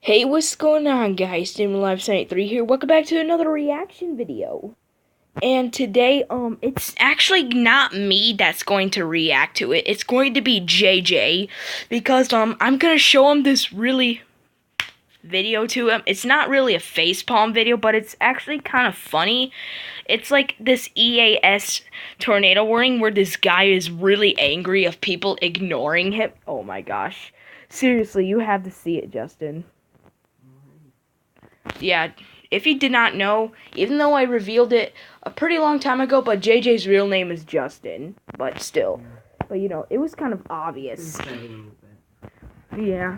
Hey, what's going on, guys? Live73 here. Welcome back to another reaction video. And today, it's actually not me that's going to react to it. It's going to be JJ, because I'm gonna show him this video to him. It's not really a facepalm video, but it's actually kind of funny. It's like this EAS tornado warning where this guy is really angry of people ignoring him. Oh my gosh. Seriously, you have to see it, Justin. Yeah, if you did not know, even though I revealed it a pretty long time ago, but JJ's real name is Justin, but still. But you know, it was kind of obvious. Yeah.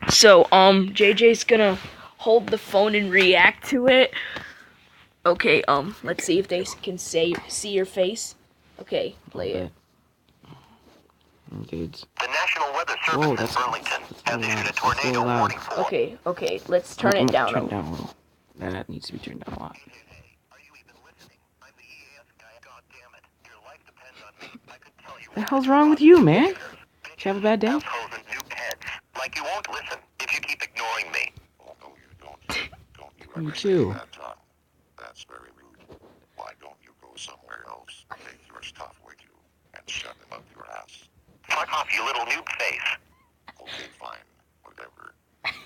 So, JJ's gonna hold the phone and react to it. Okay, let's see if they can see your face. Okay, play it. Dudes. The National Weather Service in Burlington has issued a tornado warning for. Okay, let's turn it down a little. That needs to be turned down a lot. Are you even listening? I'm the EAS guy. God damn it. Your life depends on me. I could tell you. What the hell's wrong with you, man? Did you have a bad day? Assholes and noob heads. Like you won't listen if you keep ignoring me. Oh, no, you don't. Don't you ever Me too. say that, Tom. That's very rude. Why don't you go somewhere else? Take your stuff with you and shove them up your ass. Fuck off, you little noob face. Okay, fine. Whatever.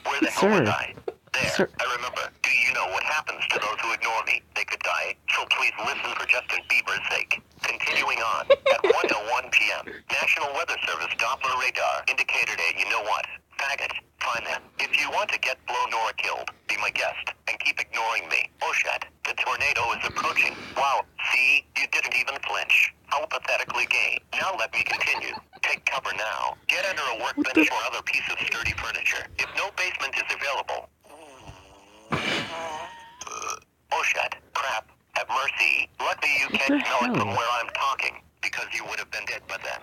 Where the hell was I? There. Sir. I remember. Do you know what happens to those who ignore me? They could die. So please listen for Justin Bieber's sake. Continuing on. At 1:01 p.m. National Weather Service Doppler radar indicated a you know what? Faggot. Fine then. If you want to get blown or killed, be my guest and keep ignoring me. Oh shit. The tornado is approaching. Wow. See? You didn't even flinch. How pathetically gay. Now let me continue. Take cover now. Get under a workbench or other piece of sturdy furniture. If no basement is available. Oh shit. Crap. Have mercy. Luckily you can't smell it from where I'm talking, because you would have been dead by then.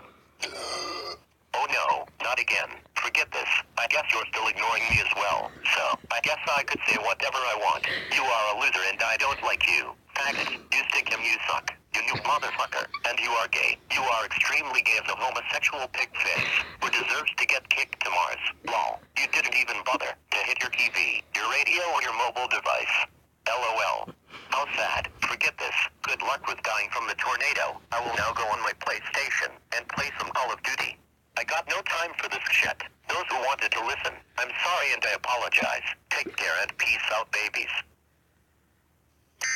Oh no, not again. Forget this. I guess you're still ignoring me as well. So, I guess I could say whatever I want. You are a loser and I don't like you. Faggot, you stink and you suck. You new motherfucker. And you are gay. You are extremely gay as a homosexual pig face who deserves to get kicked to Mars. Lol. You didn't even bother to hit your TV, your radio, or your mobile device. LOL. How sad. Forget this. Good luck with dying from the tornado. I will now go on my PlayStation and play some Call of Duty. I got no time for this shit. Those who wanted to listen, I'm sorry and I apologize. Take care and peace out, babies.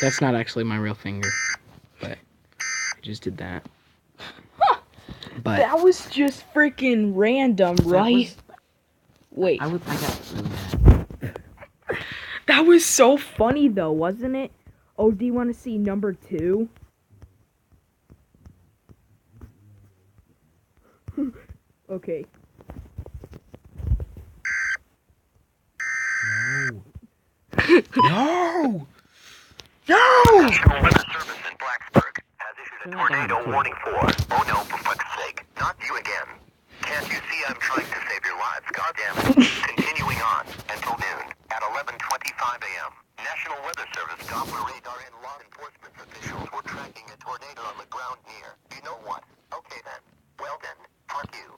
That's not actually my real finger, but I just did that. But That was just freaking random, right? Wait. I got really mad. That was so funny, though, wasn't it? Oh, do you want to see number 2? Okay. No! National Weather Service in Blacksburg has issued a tornado warning for. Oh no, for fuck's sake. Not you again. Can't you see I'm trying to save your lives? Goddammit. Continuing on until noon at 11:25 a.m. National Weather Service Doppler radar and law enforcement officials were tracking a tornado on the ground near. You know what? Okay then. Well then, fuck you.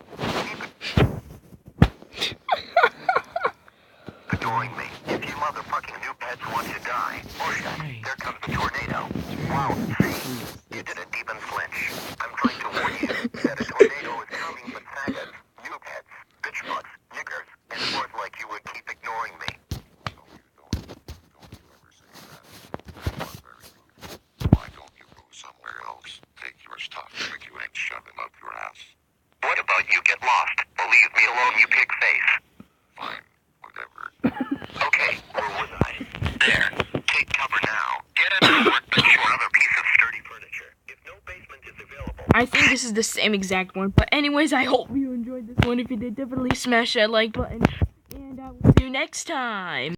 Ignoring me. If you motherfucking noob heads want to die. Oh shit. There comes the tornado. Wow, see? You didn't even flinch. I'm trying to warn you that a tornado is coming, but faggots, noob heads, bitch fucks, niggers, and words like you would keep ignoring me. No, you don't. Don't you ever say that. You are very rude. Why don't you go somewhere else? Take your stuff with you and shove them up your ass. What about you get lost? Or leave me alone, you pig face. Fine. Whatever. Okay, where was I? There. Take cover now. Get under a workbench or other piece of sturdy furniture. If no basement is available. I think this is the same exact one. But anyways, I hope you enjoyed this one. If you did, definitely smash that like button. And I will see you next time.